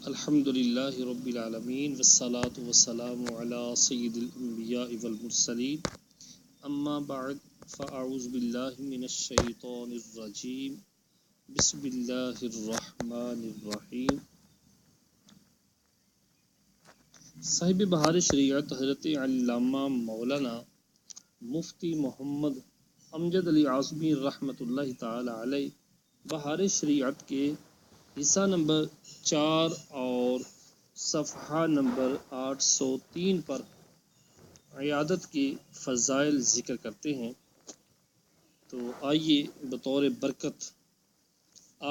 الحمدللہ رب العالمین والصلاة والسلام علی سید الانبیاء والمرسلین اما بعد فاعوذ باللہ من الشیطان الرجیم بسم اللہ الرحمن الرحیم۔ صاحب بہار شریعت حضرت علامہ مولانا مفتی محمد امجد علی اعظمی رحمۃ اللہ تعالی علیہ بہار شریعت کے حصہ نمبر 4 اور صفحہ نمبر 803 پر عیادت کے فضائل ذکر کرتے ہیں۔ تو آئیے بطور برکت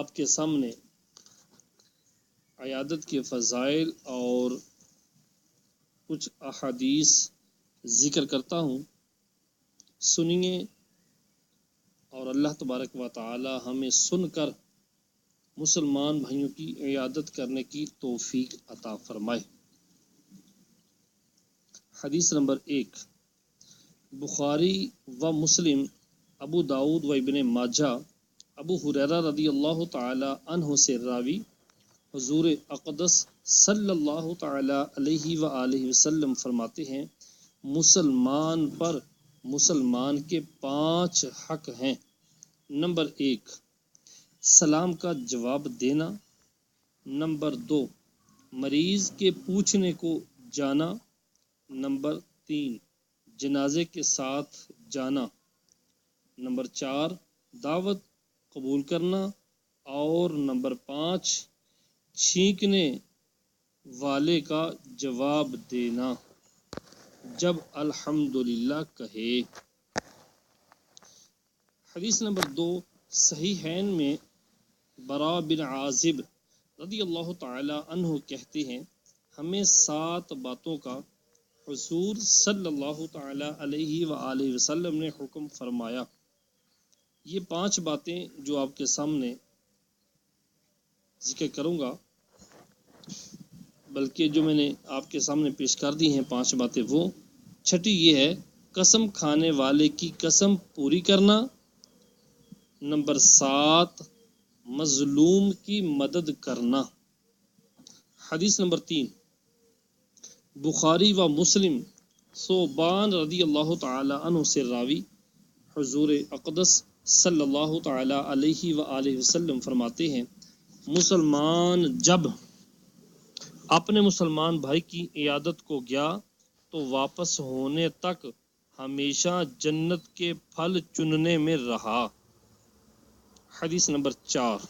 آپ کے سامنے عیادت کے فضائل اور کچھ احادیث ذکر کرتا ہوں، سنیے اور اللہ تبارک و تعالی ہمیں سن کر مسلمان بھائیوں کی عیادت کرنے کی توفیق عطا فرمائے۔ حدیث نمبر 1، بخاری و مسلم، ابو داؤد و ابن ماجہ، ابو ہریرہ رضی اللہ تعالی عنہ سے راوی حضور اقدس صلی اللہ تعالی علیہ وآلہ وسلم فرماتے ہیں، مسلمان پر مسلمان کے 5 حق ہیں۔ نمبر 1، سلام کا جواب دینا۔ نمبر 2، مریض کے پوچھنے کو جانا۔ نمبر 3، جنازے کے ساتھ جانا۔ نمبر 4، دعوت قبول کرنا۔ اور نمبر 5، چھینکنے والے کا جواب دینا جب الحمدللہ کہے۔ حدیث نمبر 2، صحیحین میں براء بن عازب رضی اللہ تعالی عنہ کہتے ہیں، ہمیں 7 باتوں کا حضور صلی اللہ تعالی علیہ وآلہ وسلم نے حکم فرمایا۔ یہ 5 باتیں جو آپ کے سامنے ذکر کروں گا، بلکہ جو میں نے آپ کے سامنے پیش کر دی ہیں 5 باتیں، وہ چھٹی یہ ہے، قسم کھانے والے کی قسم پوری کرنا۔ نمبر 7، مظلوم کی مدد کرنا۔ حدیث نمبر 3، بخاری و مسلم، ثوبان رضی اللہ تعالی عنہ سے راوی حضور اقدس صلی اللہ تعالی علیہ وآلہ وسلم فرماتے ہیں، مسلمان جب اپنے مسلمان بھائی کی عیادت کو گیا تو واپس ہونے تک ہمیشہ جنت کے پھل چننے میں رہا۔ حدیث نمبر 4،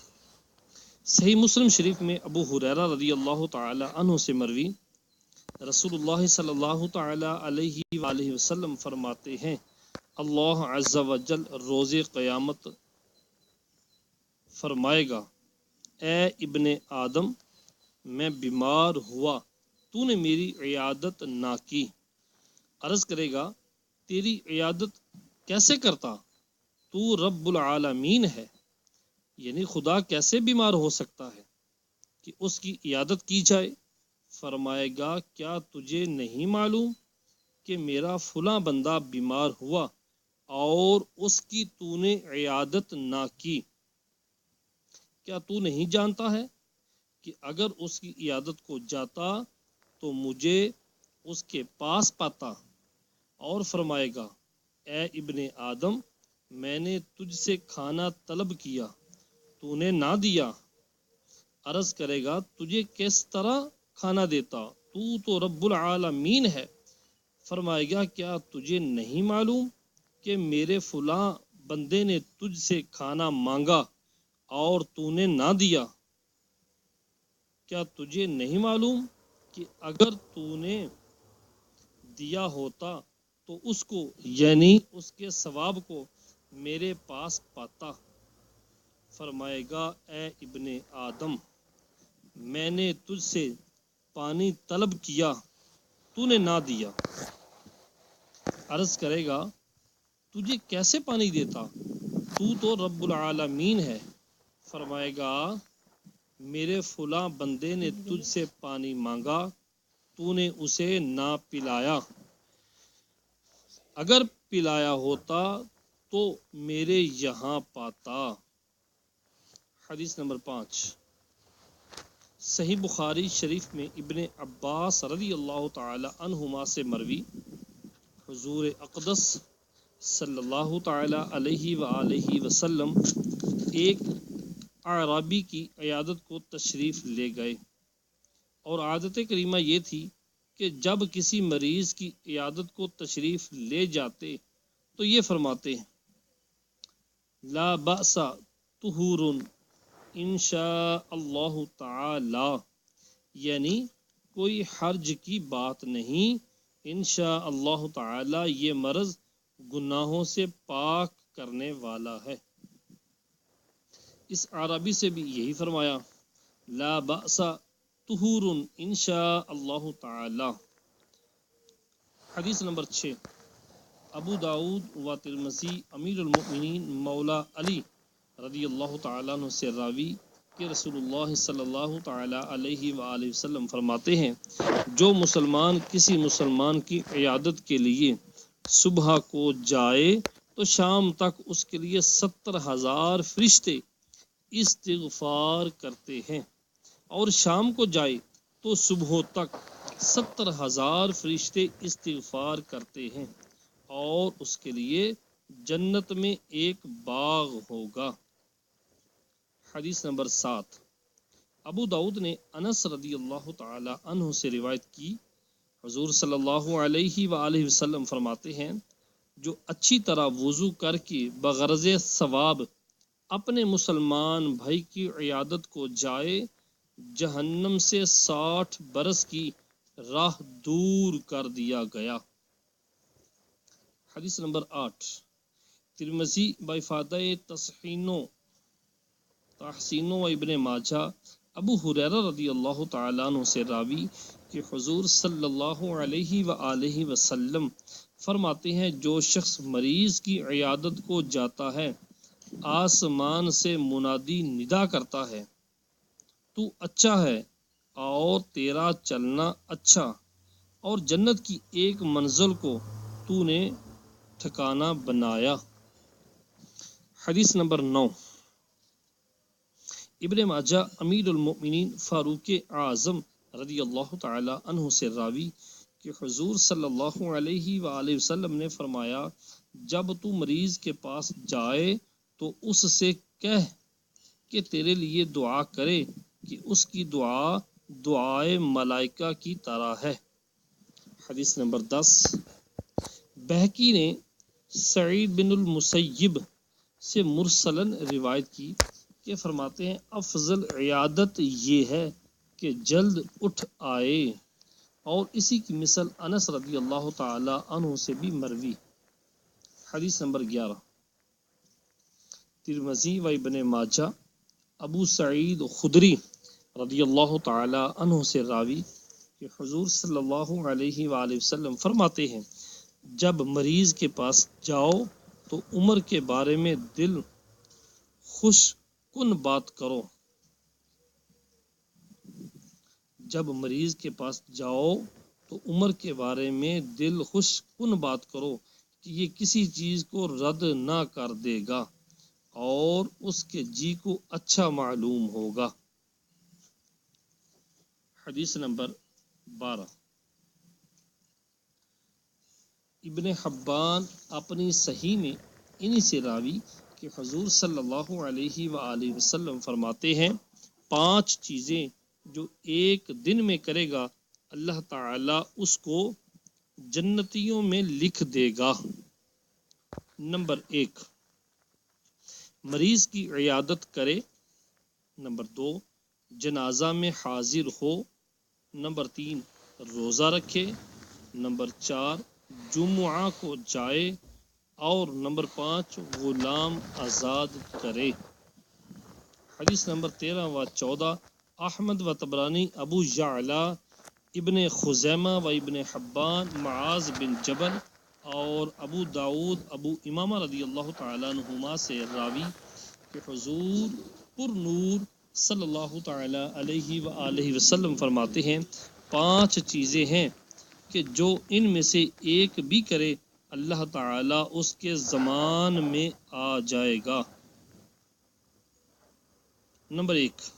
صحیح مسلم شریف میں ابو ہریرہ رضی اللہ تعالی عنہ سے مروی رسول اللہ صلی اللہ تعالی علیہ وآلہ وسلم فرماتے ہیں، اللہ عز و جل روز قیامت فرمائے گا، اے ابن آدم، میں بیمار ہوا، تو نے میری عیادت نہ کی۔ عرض کرے گا، تیری عیادت کیسے کرتا؟ تو رب العالمین ہے، یعنی خدا کیسے بیمار ہو سکتا ہے کہ اس کی عیادت کی جائے؟ فرمائے گا، کیا تجھے نہیں معلوم کہ میرا فلاں بندہ بیمار ہوا اور اس کی تو نے عیادت نہ کی؟ کیا تو نہیں جانتا ہے کہ اگر اس کی عیادت کو جاتا تو مجھے اس کے پاس پاتا؟ اور فرمائے گا، اے ابن آدم، میں نے تجھ سے کھانا طلب کیا، تو نے نہ دیا۔ عرض کرے گا، تجھے کس طرح کھانا دیتا؟ تو رب العالمین ہے۔ فرمائے گا، کیا تجھے نہیں معلوم کہ میرے فلاں بندے نے تجھ سے کھانا مانگا اور تو نے نہ دیا؟ کیا تجھے نہیں معلوم کہ اگر تو نے دیا ہوتا تو اس کو، یعنی اس کے ثواب کو، میرے پاس پاتا؟ فرمائے گا، اے ابن آدم، میں نے تجھ سے پانی طلب کیا، تو نے نہ دیا۔ عرض کرے گا، تجھے کیسے پانی دیتا؟ تو رب العالمین ہے۔ فرمائے گا، میرے فلاں بندے نے تجھ سے پانی مانگا، تو نے اسے نہ پلایا، اگر پلایا ہوتا تو میرے یہاں پاتا۔ حدیث نمبر 5، صحیح بخاری شریف میں ابن عباس رضی اللہ تعالی عنہما سے مروی حضور اقدس صلی اللہ تعالی علیہ وآلہ وسلم ایک اعرابی کی عیادت کو تشریف لے گئے، اور عادت کریمہ یہ تھی کہ جب کسی مریض کی عیادت کو تشریف لے جاتے تو یہ فرماتے ہیں لا بأس طہور انشاء اللہ تعالی، یعنی کوئی حرج کی بات نہیں، انشاء اللہ تعالی یہ مرض گناہوں سے پاک کرنے والا ہے۔ اس عربی سے بھی یہی فرمایا لا بأس طہور انشاء اللہ تعالی۔ حدیث نمبر 6، ابو داؤد و ترمذی امیر المؤمنین مولا علی رضی اللہ تعالیٰ عنہ سے راوی کہ رسول اللہ صلی اللہ تعالیٰ علیہ وآلہ وسلم فرماتے ہیں جو مسلمان کسی مسلمان کی عیادت کے لیے صبح کو جائے تو شام تک اس کے لیے 70,000 فرشتے استغفار کرتے ہیں، اور شام کو جائے تو صبح تک 70,000 فرشتے استغفار کرتے ہیں، اور اس کے لیے جنت میں ایک باغ ہوگا۔ حدیث نمبر 7، ابو داؤد نے انس رضی اللہ تعالی عنہ سے روایت کی حضور صلی اللہ علیہ وآلہ وسلم فرماتے ہیں جو اچھی طرح وضو کر کے بغرض ثواب اپنے مسلمان بھائی کی عیادت کو جائے جہنم سے 60 برس کی راہ دور کر دیا گیا۔ حدیث نمبر 8، ترمذی بافادہ تحسین و ابن ماجہ ابو ہریرہ رضی اللہ تعالیٰ عنہ سے راوی کہ حضور صلی اللہ علیہ وآلہ وسلم فرماتے ہیں جو شخص مریض کی عیادت کو جاتا ہے آسمان سے منادی ندا کرتا ہے تو اچھا ہے اور تیرا چلنا اچھا، اور جنت کی ایک منزل کو تو نے ٹھکانہ بنایا۔ حدیث نمبر 9، ابن ماجہ امیر المؤمنین فاروق اعظم رضی اللہ تعالی عنہ سے راوی کہ حضور صلی اللہ علیہ وآلہ وسلم نے فرمایا جب تو مریض کے پاس جائے تو اس سے کہہ کہ تیرے لیے دعا کرے کہ اس کی دعا دعائے ملائکہ کی طرح ہے۔ حدیث نمبر 10، بہقی نے سعید بن المسیب سے مرسلن روایت کی کہ فرماتے ہیں افضل عیادت یہ ہے کہ جلد اٹھ آئے، اور اسی کی مثل انس رضی اللہ تعالی عنہ سے بھی مروی۔ حدیث نمبر 11، ترمذی و ابن ماجہ ابو سعید خدری رضی اللہ تعالی عنہ سے راوی کہ حضور صلی اللہ علیہ وآلہ وسلم فرماتے ہیں جب مریض کے پاس جاؤ تو عمر کے بارے میں دل خوش کن بات کرو، جب مریض کے پاس جاؤ تو عمر کے بارے میں دل خوش کن بات کرو کہ یہ کسی چیز کو رد نہ کر دے گا اور اس کے جی کو اچھا معلوم ہوگا۔ حدیث نمبر 12، ابن حبان اپنی صحیح میں انہی سے راوی کہ حضور صلی اللہ علیہ وآلہ وسلم فرماتے ہیں 5 چیزیں جو ایک دن میں کرے گا اللہ تعالی اس کو جنتیوں میں لکھ دے گا۔ نمبر 1، مریض کی عیادت کرے۔ نمبر 2، جنازہ میں حاضر ہو۔ نمبر 3، روزہ رکھے۔ نمبر 4، جمعہ کو جائے، اور نمبر 5، غلام آزاد کرے۔ حدیث نمبر 13 و 14، احمد و طبرانی ابو یعلا ابن خزیمہ و ابن حبان معاذ بن جبل اور ابو داؤد ابو امامہ رضی اللہ تعالیٰ عنہما سے راوی کہ حضور پر نور صلی اللہ تعالی علیہ وآلہ وسلم فرماتے ہیں 5 چیزیں ہیں کہ جو ان میں سے ایک بھی کرے اللہ تعالی اس کے زمان میں آ جائے گا۔ نمبر 1،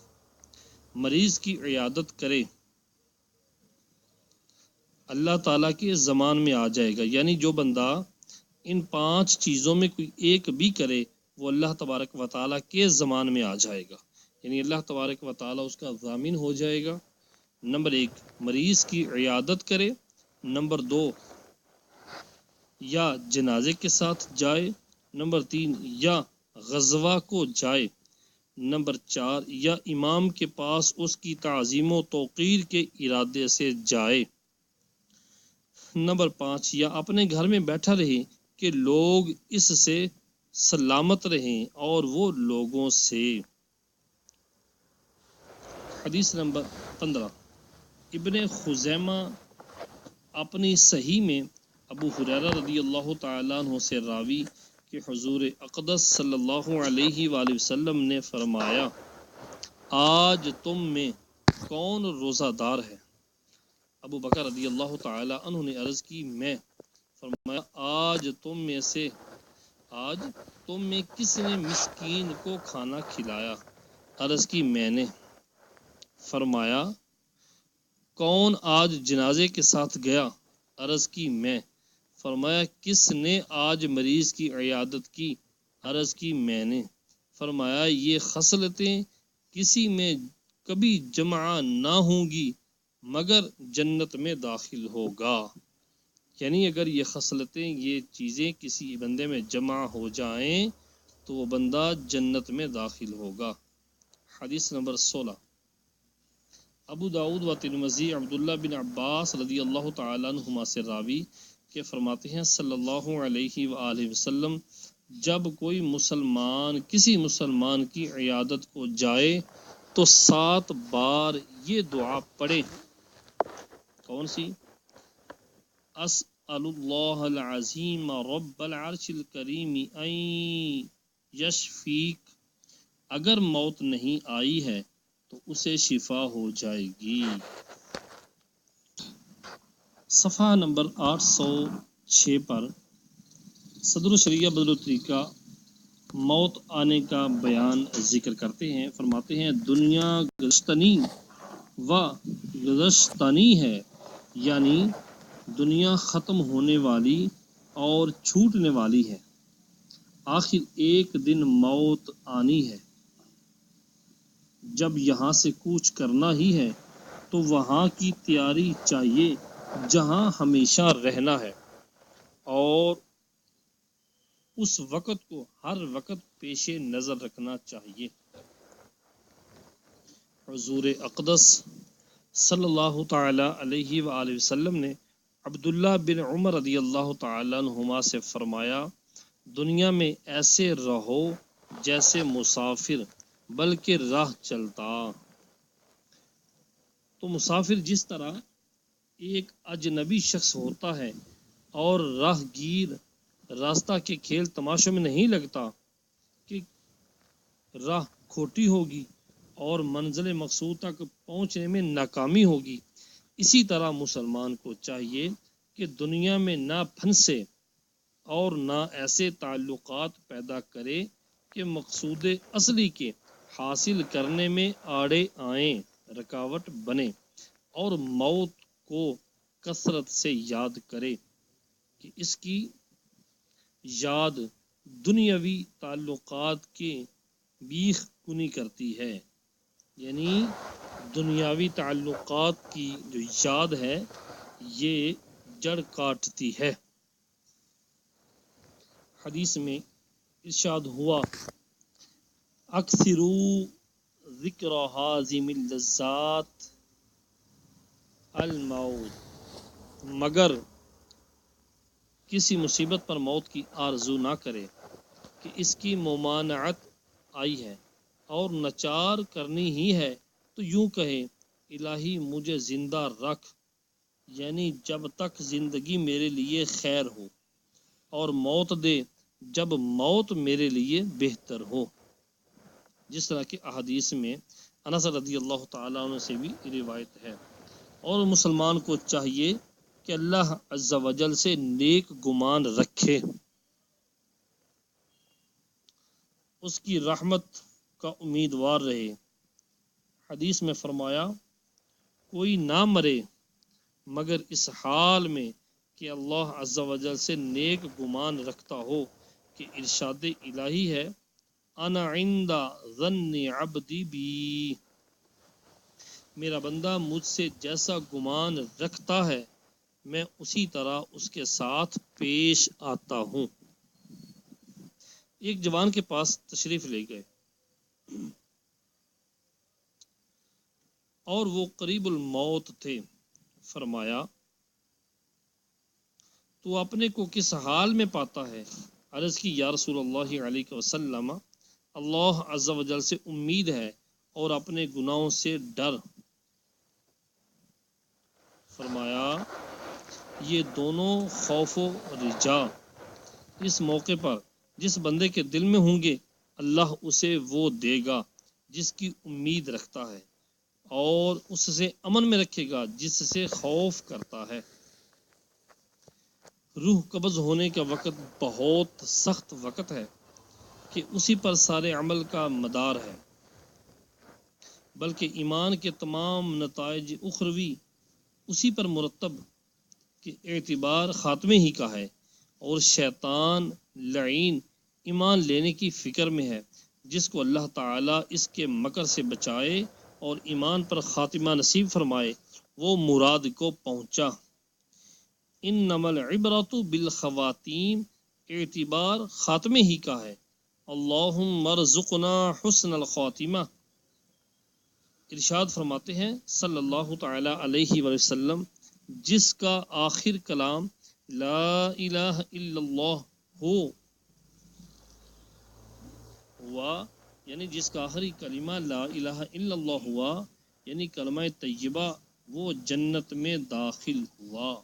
مریض کی عیادت کرے اللہ تعالیٰ کے زمان میں آ جائے گا. یعنی جو بندہ ان 5 چیزوں میں کوئی ایک بھی کرے وہ اللہ تبارک و تعالیٰ کے زمان میں آ جائے گا. یعنی اللہ تبارک و تعالیٰ اس کا ضامن ہو جائے گا. نمبر 1 مریض کی عیادت کرے. نمبر 2 یا جنازے کے ساتھ جائے. نمبر 3 یا غزوہ کو جائے. نمبر 4 یا امام کے پاس اس کی تعظیم و توقیر کے ارادے سے جائے. نمبر 5 یا اپنے گھر میں بیٹھا رہے کہ لوگ اس سے سلامت رہیں اور وہ لوگوں سے. حدیث نمبر 15 ابن خزیمہ اپنی صحیح میں ابو ہریرہ رضی اللہ تعالیٰ عنہ سے راوی کہ حضور اقدس صلی اللہ علیہ وآلہ وسلم نے فرمایا آج تم میں کون روزہ دار ہے؟ ابو بکر رضی اللہ تعالی عنہ نے عرض کی میں. فرمایا آج تم میں کس نے مسکین کو کھانا کھلایا؟ عرض کی میں نے. فرمایا کون آج جنازے کے ساتھ گیا؟ عرض کی میں. فرمایا کس نے آج مریض کی عیادت کی؟ عرض کی میں نے. فرمایا یہ خصلتیں کسی میں کبھی جمع نہ ہوں گی مگر جنت میں داخل ہوگا. یعنی اگر یہ خصلتیں یہ چیزیں کسی بندے میں جمع ہو جائیں تو وہ بندہ جنت میں داخل ہوگا. حدیث نمبر 16 ابو داؤد و ترمذی عبداللہ بن عباس رضی اللہ تعالیٰ عنہما سے راوی کہ فرماتے ہیں صلی اللہ علیہ وآلہ وسلم جب کوئی مسلمان کسی مسلمان کی عیادت کو جائے تو 7 بار یہ دعا پڑھے. کون سی؟ اسأل اللہ العظیم رب العرش الکریم ان یشفیک. اگر موت نہیں آئی ہے تو اسے شفا ہو جائے گی. صفحہ نمبر 806 پر صدر الشریعہ بدر الطریقہ موت آنے کا بیان ذکر کرتے ہیں. فرماتے ہیں دنیا گزشتنی و گزشتنی ہے، یعنی دنیا ختم ہونے والی اور چھوٹنے والی ہے. آخر ایک دن موت آنی ہے. جب یہاں سے کوچ کرنا ہی ہے تو وہاں کی تیاری چاہیے جہاں ہمیشہ رہنا ہے، اور اس وقت کو ہر وقت پیش نظر رکھنا چاہیے. حضور اقدس صلی اللہ تعالی علیہ وآلہ وسلم نے عبداللہ بن عمر رضی اللہ تعالی عنہما سے فرمایا دنیا میں ایسے رہو جیسے مسافر بلکہ راہ چلتا. تو مسافر جس طرح ایک اجنبی شخص ہوتا ہے اور راہ گیر راستہ کے کھیل تماشوں میں نہیں لگتا کہ راہ کھوٹی ہوگی اور منزل مقصود تک پہنچنے میں ناکامی ہوگی، اسی طرح مسلمان کو چاہیے کہ دنیا میں نہ پھنسے اور نہ ایسے تعلقات پیدا کرے کہ مقصود اصلی کے حاصل کرنے میں آڑے آئیں، رکاوٹ بنے، اور موت کو کثرت سے یاد کرے کہ اس کی یاد دنیاوی تعلقات کے بیخ کنی کرتی ہے. یعنی دنیاوی تعلقات کی جو یاد ہے یہ جڑ کاٹتی ہے. حدیث میں ارشاد ہوا اکثرو ذکر حازم اللذات الموت. مگر کسی مصیبت پر موت کی آرزو نہ کرے کہ اس کی ممانعت آئی ہے اور نچار کرنی ہی ہے تو یوں کہے الہی مجھے زندہ رکھ، یعنی جب تک زندگی میرے لیے خیر ہو، اور موت دے جب موت میرے لیے بہتر ہو. جس طرح کے احادیث میں انس رضی اللہ تعالیٰ عنہ سے بھی روایت ہے. اور مسلمان کو چاہیے کہ اللہ عز و جل سے نیک گمان رکھے، اس کی رحمت کا امیدوار رہے. حدیث میں فرمایا کوئی نہ مرے مگر اس حال میں کہ اللہ عز و جل سے نیک گمان رکھتا ہو کہ ارشاد الہی ہے انا عند ظن عبدی بی، میرا بندہ مجھ سے جیسا گمان رکھتا ہے میں اسی طرح اس کے ساتھ پیش آتا ہوں۔ ایک جوان کے پاس تشریف لے گئے اور وہ قریب الموت تھے۔ فرمایا تو اپنے کو کس حال میں پاتا ہے؟ عرض کی یا رسول اللہ علیہ وسلم اللہ عز و جل سے امید ہے اور اپنے گناہوں سے ڈر۔ فرمایا یہ دونوں خوف و رجا اس موقع پر جس بندے کے دل میں ہوں گے اللہ اسے وہ دے گا جس کی امید رکھتا ہے اور اس سے امن میں رکھے گا جس سے خوف کرتا ہے۔ روح قبض ہونے کا وقت بہت سخت وقت ہے کہ اسی پر سارے عمل کا مدار ہے، بلکہ ایمان کے تمام نتائج اخروی اسی پر مرتب کہ اعتبار خاتمے ہی کا ہے، اور شیطان لعین ایمان لینے کی فکر میں ہے جس کو اللہ تعالیٰ اس کے مکر سے بچائے اور ایمان پر خاتمہ نصیب فرمائے وہ مراد کو پہنچا۔ انما العبرۃ بالخواتیم، اعتبار خاتمے ہی کا ہے۔ اللہم ارزقنا حسن الخاتمہ۔ ارشاد فرماتے ہیں صلی اللہ تعالی علیہ وسلم جس کا آخر کلام لا الہ الا اللہ ہوا یعنی جس کا آخری کلمہ لا الہ الا اللہ ہوا یعنی کلمہ طیبہ، وہ جنت میں داخل ہوا۔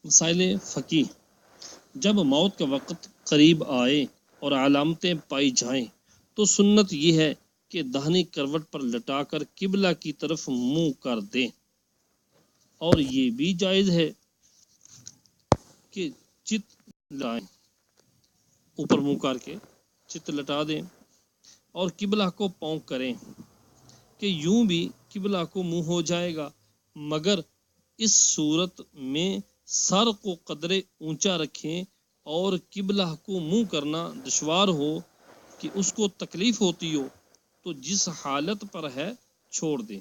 مسائل فقہ، جب موت کا وقت قریب آئے اور علامتیں پائی جائیں تو سنت یہ ہے کہ داہنی کروٹ پر لٹا کر قبلہ کی طرف منہ کر دیں، اور یہ بھی جائز ہے کہ چت لائیں، اوپر منہ کر کے چت لٹا دیں اور قبلہ کو پاؤں کریں کہ یوں بھی قبلہ کو منہ ہو جائے گا، مگر اس صورت میں سر کو قدرے اونچا رکھیں اور قبلہ کو منہ کرنا دشوار ہو کہ اس کو تکلیف ہوتی ہو تو جس حالت پر ہے چھوڑ دیں۔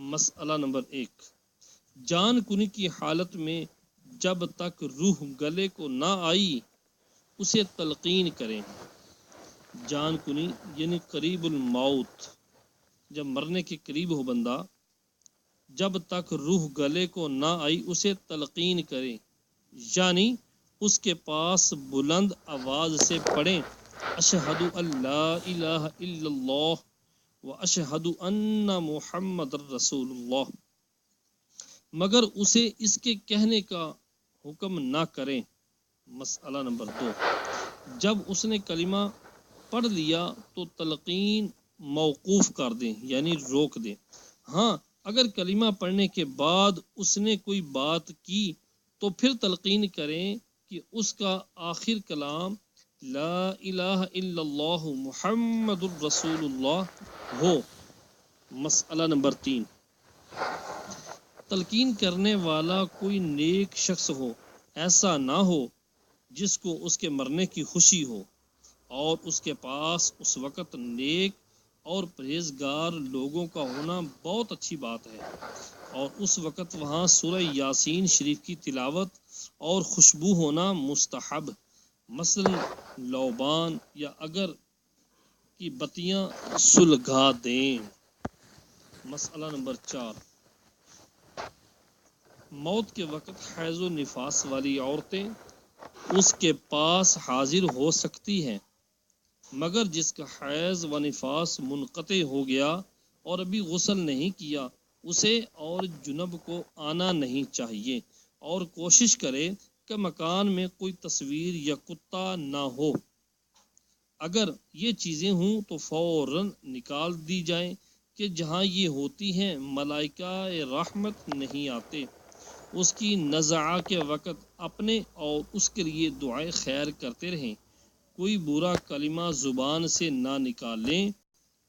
مسئلہ نمبر 1، جان کنی کی حالت میں جب تک روح گلے کو نہ آئی اسے تلقین کریں۔ جان کنی یعنی قریب الموت، جب مرنے کے قریب ہو بندہ، جب تک روح گلے کو نہ آئی اسے تلقین کریں، یعنی اس کے پاس بلند آواز سے پڑھیں اشہد ان لا الہ الا اللہ و اشہد ان محمد رسول اللہ، مگر اسے اس کے کہنے کا حکم نہ کریں۔ مسئلہ نمبر 2، جب اس نے کلمہ پڑھ لیا تو تلقین موقوف کر دیں یعنی روک دیں۔ ہاں اگر کلمہ پڑھنے کے بعد اس نے کوئی بات کی تو پھر تلقین کریں کہ اس کا آخر کلام لا الہ الا اللہ محمد الرسول اللہ ہو۔ مسئلہ نمبر 3، تلقین کرنے والا کوئی نیک شخص ہو، ایسا نہ ہو جس کو اس کے مرنے کی خوشی ہو، اور اس کے پاس اس وقت نیک اور پرہیزگار لوگوں کا ہونا بہت اچھی بات ہے، اور اس وقت وہاں سورہ یاسین شریف کی تلاوت اور خوشبو ہونا مستحب، مثلا لوبان یا اگر کی بتیاں سلگا دیں۔ مسئلہ نمبر 4، موت کے وقت حیض و نفاس والی عورتیں اس کے پاس حاضر ہو سکتی ہیں، مگر جس کا حیض و نفاس منقطع ہو گیا اور ابھی غسل نہیں کیا اسے اور جنب کو آنا نہیں چاہیے، اور کوشش کرے کہ مکان میں کوئی تصویر یا کتا نہ ہو۔ اگر یہ چیزیں ہوں تو فوراً نکال دی جائیں کہ جہاں یہ ہوتی ہیں ملائکہ رحمت نہیں آتے۔ اس کی نزع کے وقت اپنے اور اس کے لیے دعائے خیر کرتے رہیں۔ کوئی برا کلمہ زبان سے نہ نکالیں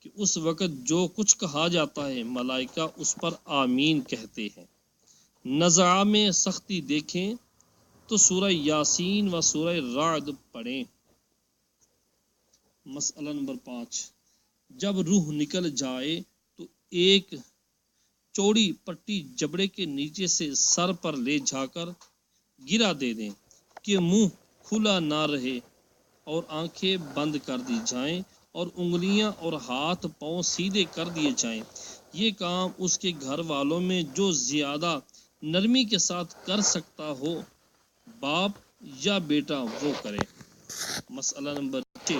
کہ اس وقت جو کچھ کہا جاتا ہے ملائکہ اس پر آمین کہتے ہیں۔ نزع میں سختی دیکھیں تو سورہ یاسین و سورہ رعد پڑھیں۔ مسئلہ نمبر 5، جب روح نکل جائے تو ایک چوڑی پٹی جبڑے کے نیچے سے سر پر لے جا کر گرا دے دیں کہ منہ کھلا نہ رہے اور آنکھیں بند کر دی جائیں اور انگلیاں اور ہاتھ پاؤں سیدھے کر دیے جائیں۔ یہ کام اس کے گھر والوں میں جو زیادہ نرمی کے ساتھ کر سکتا ہو، باپ یا بیٹا، وہ کرے۔ مسئلہ نمبر 6،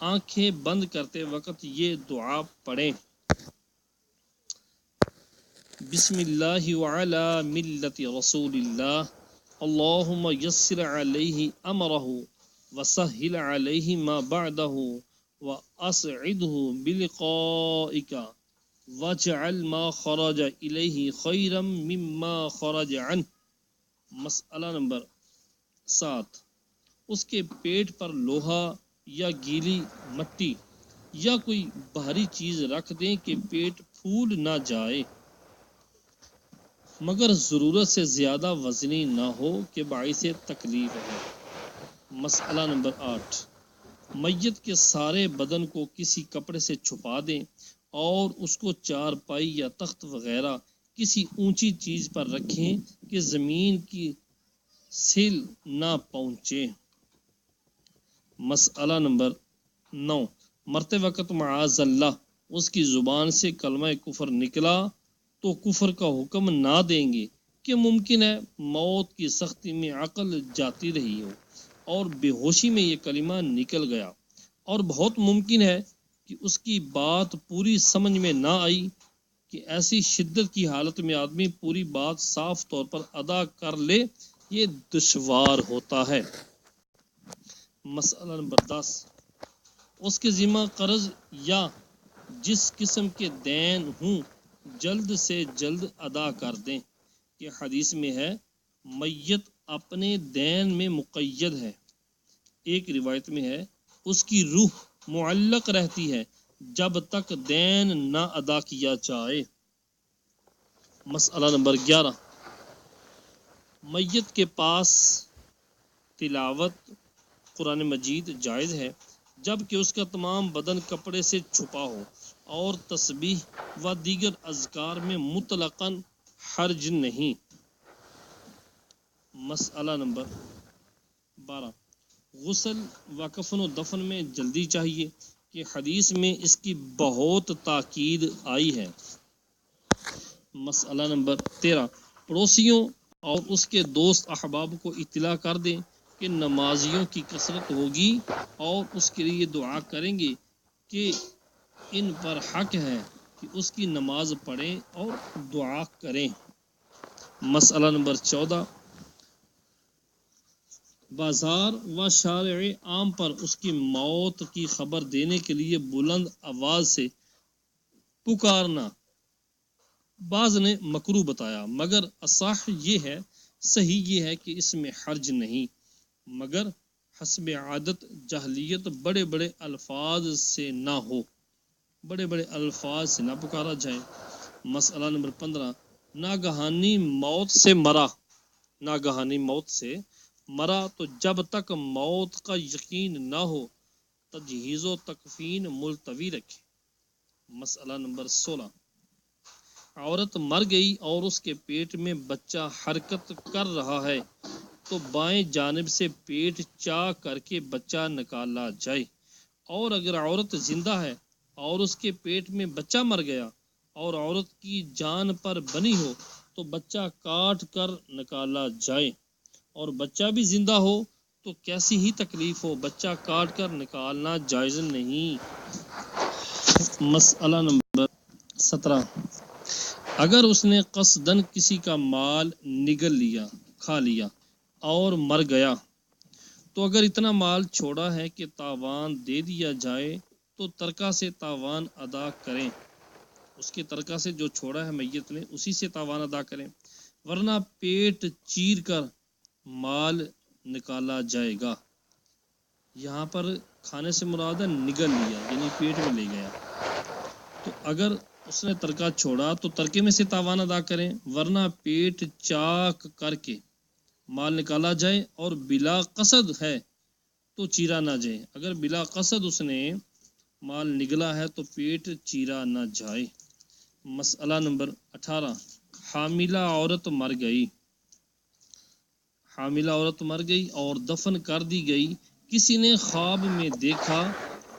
آنکھیں بند کرتے وقت یہ دعا پڑھیں: بسم اللہ وعلی ملت رسول اللہ، اللہم یسر علیہ امرہ وسہل علیہ ما بعدہ واسعدہ بلقائک واجعل ما خرج الیہ خیرا مما خرج عنہ۔ مسئلہ نمبر 7، اس کے پیٹ پر لوہا یا گیلی مٹی یا کوئی بھاری چیز رکھ دیں کہ پیٹ پھول نہ جائے مگر ضرورت سے زیادہ وزنی نہ ہو کہ باعث تکلیف ہے۔ مسئلہ نمبر 8، میت کے سارے بدن کو کسی کپڑے سے چھپا دیں اور اس کو چارپائی یا تخت وغیرہ کسی اونچی چیز پر رکھیں کہ زمین کی سیل نہ پہنچے۔ مسئلہ نمبر 9، مرتے وقت معاذ اللہ اس کی زبان سے کلمہ کفر نکلا تو کفر کا حکم نہ دیں گے کہ ممکن ہے موت کی سختی میں عقل جاتی رہی ہو اور بے ہوشی میں یہ کلمہ نکل گیا، اور بہت ممکن ہے کہ اس کی بات پوری سمجھ میں نہ آئی کہ ایسی شدت کی حالت میں آدمی پوری بات صاف طور پر ادا کر لے، یہ دشوار ہوتا ہے۔ مسئلہ نمبر 10، اس کے ذمہ قرض یا جس قسم کے دین ہوں جلد سے جلد ادا کر دیں کہ حدیث میں ہے میت اپنے دین میں مقید ہے۔ ایک روایت میں ہے اس کی روح معلق رہتی ہے جب تک دین نہ ادا کیا جائے۔ مسئلہ نمبر 11، میت کے پاس تلاوت قرآن مجید جائز ہے جبکہ اس کا تمام بدن کپڑے سے چھپا ہو اور تسبیح و دیگر اذکار میں مطلقاً حرج نہیں۔ مسئلہ نمبر 12، غسل و کفن و دفن میں جلدی چاہیے کہ حدیث میں اس کی بہت تاکید آئی ہے۔ مسئلہ نمبر 13، پڑوسیوں اور اس کے دوست احباب کو اطلاع کر دیں کہ نمازیوں کی کثرت ہوگی اور اس کے لیے دعا کریں گے کہ ان پر حق ہے کہ اس کی نماز پڑھیں اور دعا کریں۔ مسئلہ نمبر 14، بازار و شارع عام پر اس کی موت کی خبر دینے کے لیے بلند آواز سے پکارنا بعض نے مکروہ بتایا، مگر اصح یہ ہے، صحیح یہ ہے کہ اس میں حرج نہیں، مگر حسب عادت جاہلیت بڑے بڑے الفاظ سے نہ ہو، بڑے بڑے الفاظ سے نہ پکارا جائے۔ مسئلہ نمبر 15، ناگہانی موت سے مرا، ناگہانی موت سے مرا تو جب تک موت کا یقین نہ ہو تجہیز و تکفین ملتوی رکھے۔ مسئلہ نمبر 16، عورت مر گئی اور اس کے پیٹ میں بچہ حرکت کر رہا ہے تو بائیں جانب سے پیٹ چاک کر کے بچہ نکالا جائے، اور اگر عورت زندہ ہے اور اس کے پیٹ میں بچہ مر گیا اور عورت کی جان پر بنی ہو تو بچہ کاٹ کر نکالا جائے، اور بچہ بھی زندہ ہو تو کیسی ہی تکلیف ہو بچہ کاٹ کر نکالنا جائز نہیں۔ مسئلہ نمبر 17، اگر اس نے قصدن کسی کا مال نگل لیا، کھا لیا اور مر گیا تو اگر اتنا مال چھوڑا ہے کہ تاوان دے دیا جائے تو ترکہ سے تاوان ادا کریں، اس کے ترکہ سے جو چھوڑا ہے میت نے اسی سے تاوان ادا کریں، ورنہ پیٹ چیر کر مال نکالا جائے گا۔ یہاں پر کھانے سے مراد ہے نگل لیا، یعنی پیٹ میں لے گیا. تو اگر اس نے ترکہ چھوڑا تو ترکے میں سے تاوان ادا کریں، ورنہ پیٹ چاک کر کے مال نکالا جائے، اور بلا قصد ہے تو چیرا نہ جائے. اگر بلا قصد اس نے مال نگلا ہے تو پیٹ چیرا نہ جائے. مسئلہ نمبر 18. حاملہ عورت مر گئی، حاملہ عورت مر گئی اور دفن کر دی گئی. کسی نے خواب میں دیکھا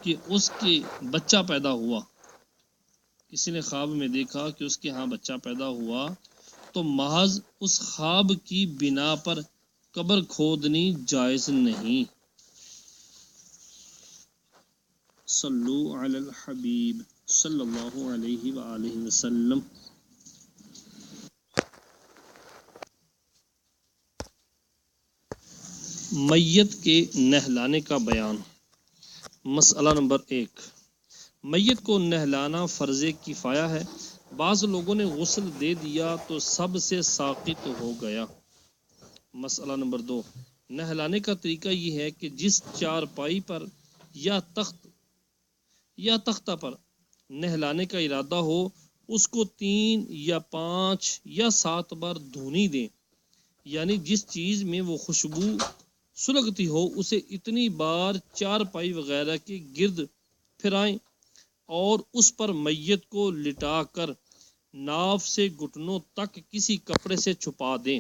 کہ اس کے بچہ پیدا ہوا، کسی نے خواب میں دیکھا کہ اس کے ہاں بچہ پیدا ہوا، تو محض اس خواب کی بنا پر قبر کھودنی جائز نہیں. صلو علی الحبیب صلی اللہ علیہ وآلہ وسلم. میت کے نہلانے کا بیان. مسئلہ نمبر 1. میت کو نہلانا فرض کفایہ ہے. بعض لوگوں نے غسل دے دیا تو سب سے ساقط ہو گیا. مسئلہ نمبر 2. نہلانے کا طریقہ یہ ہے کہ جس چارپائی پر یا تختہ پر نہلانے کا ارادہ ہو، اس کو 3 یا 5 یا 7 بار دھونی دیں. یعنی جس چیز میں وہ خوشبو سلگتی ہو اسے اتنی بار چارپائی وغیرہ کے گرد پھرائیں اور اس پر میت کو لٹا کر ناف سے گھٹنوں تک کسی کپڑے سے چھپا دیں.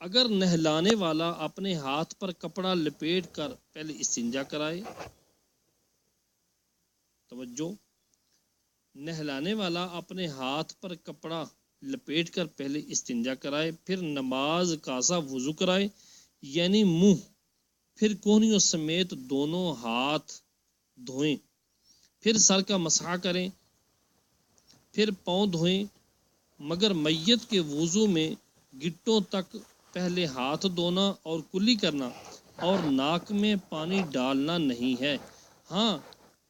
اگر نہلانے والا اپنے ہاتھ پر کپڑا لپیٹ کر پہلے استنجا کرائے، توجہ، نہلانے والا اپنے ہاتھ پر کپڑا لپیٹ کر پہلے استنجا کرائے، پھر نماز کاسا وضو کرائے، یعنی منہ پھر کوہنیوں سمیت دونوں ہاتھ دھوئیں، پھر سر کا مسح کریں، پھر پاؤں دھوئیں، مگر میت کے وضو میں گٹوں تک پہلے ہاتھ دھونا اور کلی کرنا اور ناک میں پانی ڈالنا نہیں ہے. ہاں،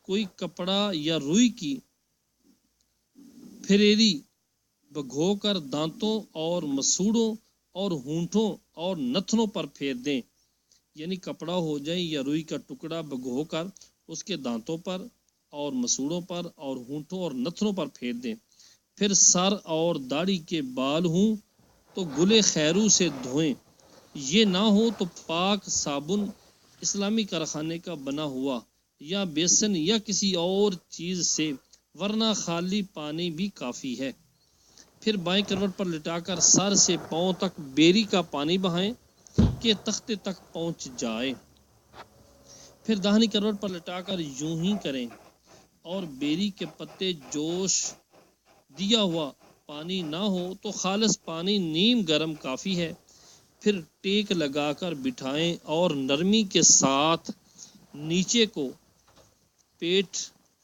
کوئی کپڑا یا روئی کی پھریری بھگو کر دانتوں اور مسوڑوں اور ہونٹوں اور نتنوں پر پھیر دیں، یعنی کپڑا ہو جائے یا روئی کا ٹکڑا بھگو کر اس کے دانتوں پر اور مسوڑوں پر اور ہونٹوں اور نتنوں پر پھیر دیں. پھر سر اور داڑھی کے بال ہوں تو گلے خیرو سے دھوئیں، یہ نہ ہو تو پاک صابن اسلامی کارخانے کا بنا ہوا یا بیسن یا کسی اور چیز سے، ورنہ خالی پانی بھی کافی ہے. پھر بائیں کروٹ پر لٹا کر سر سے پاؤں تک بیری کا پانی بہائیں کہ تختے تک پہنچ جائے. پھر داہنی کروٹ پر لٹا کر یوں ہی کریں، اور بیری کے پتے جوش دیا ہوا پانی نہ ہو تو خالص پانی نیم گرم کافی ہے. پھر ٹیک لگا کر بٹھائیں اور نرمی کے ساتھ نیچے کو پیٹ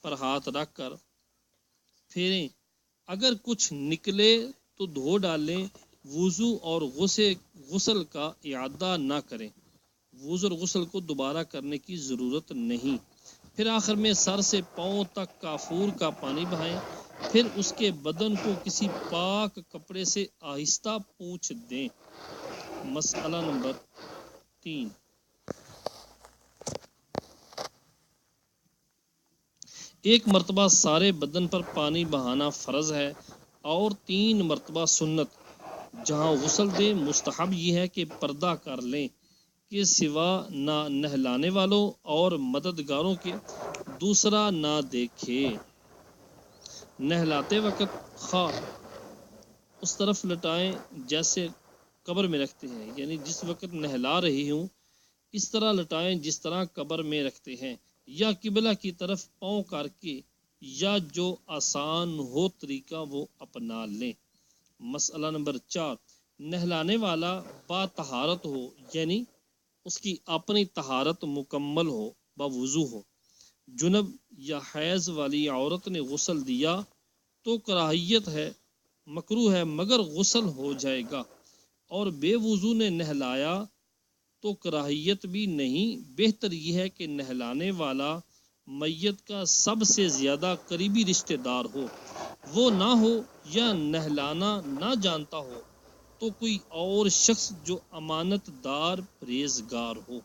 پر ہاتھ رکھ کر پھیریں. اگر کچھ نکلے تو دھو ڈالیں. وضو اور غسل کا اعادہ نہ کریں، وضو اور غسل کو دوبارہ کرنے کی ضرورت نہیں. پھر آخر میں سر سے پاؤں تک کافور کا پانی بہائیں، پھر اس کے بدن کو کسی پاک کپڑے سے آہستہ پونچھ دیں. مسئلہ نمبر 3. ایک مرتبہ سارے بدن پر پانی بہانا فرض ہے اور 3 مرتبہ سنت. جہاں غسل دیں مستحب یہ ہے کہ پردہ کر لیں کہ سوا نہ نہلانے والوں اور مددگاروں کے دوسرا نہ دیکھے. نہلاتے وقت خواہ اس طرف لٹائیں جیسے قبر میں رکھتے ہیں، یعنی جس وقت نہلا رہی ہوں اس طرح لٹائیں جس طرح قبر میں رکھتے ہیں، یا قبلہ کی طرف پاؤں کر کے، یا جو آسان ہو طریقہ وہ اپنا لیں. مسئلہ نمبر 4. نہلانے والا با طہارت ہو، یعنی اس کی اپنی طہارت مکمل ہو، باوضو ہو. جنب یا حیض والی عورت نے غسل دیا تو کراہیت ہے، مکروہ ہے، مگر غسل ہو جائے گا. اور بے وضو نے نہلایا تو کراہیت بھی نہیں، بہتر یہ ہے کہ نہلانے والا میت کا سب سے زیادہ قریبی رشتہ دار ہو. وہ نہ ہو یا نہلانا نہ جانتا ہو تو کوئی اور شخص جو امانت دار پرہیزگار ہو.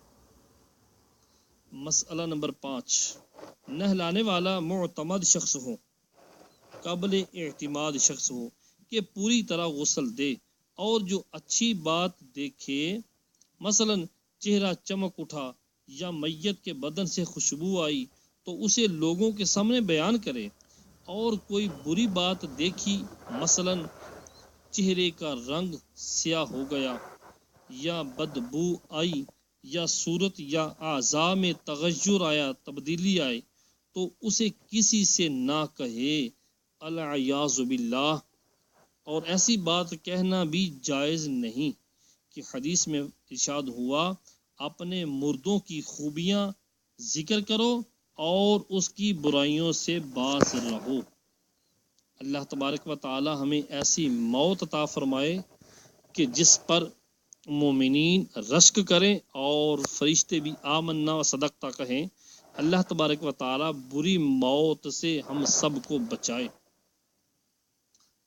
مسئلہ نمبر 5، نہلانے والا معتمد شخص ہو، قابل اعتماد شخص ہو کہ پوری طرح غسل دے، اور جو اچھی بات دیکھے، مثلا چہرہ چمک اٹھا یا میت کے بدن سے خوشبو آئی تو اسے لوگوں کے سامنے بیان کرے، اور کوئی بری بات دیکھی، مثلا چہرے کا رنگ سیاہ ہو گیا یا بدبو آئی یا صورت یا اعضاء میں تغیر آیا، تبدیلی آئے، تو اسے کسی سے نہ کہے، العیاذ باللہ۔ اور ایسی بات کہنا بھی جائز نہیں، کہ حدیث میں ارشاد ہوا اپنے مردوں کی خوبیاں ذکر کرو اور اس کی برائیوں سے باز رہو۔ اللہ تبارک و تعالی ہمیں ایسی موت عطا فرمائے کہ جس پر مومنین رشک کریں اور فرشتے بھی آمنا و صدقتا کہیں۔ اللہ تبارک و تعالی بری موت سے ہم سب کو بچائے۔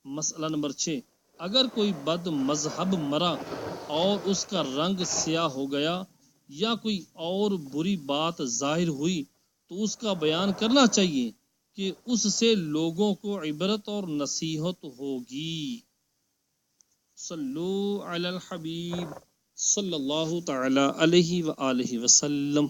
مسئلہ نمبر 6، اگر کوئی بد مذہب مرا اور اس کا رنگ سیاہ ہو گیا یا کوئی اور بری بات ظاہر ہوئی تو اس کا بیان کرنا چاہیے کہ اس سے لوگوں کو عبرت اور نصیحت ہوگی۔ صلو علی الحبیب صلی اللہ تعالی علیہ وآلہ وسلم۔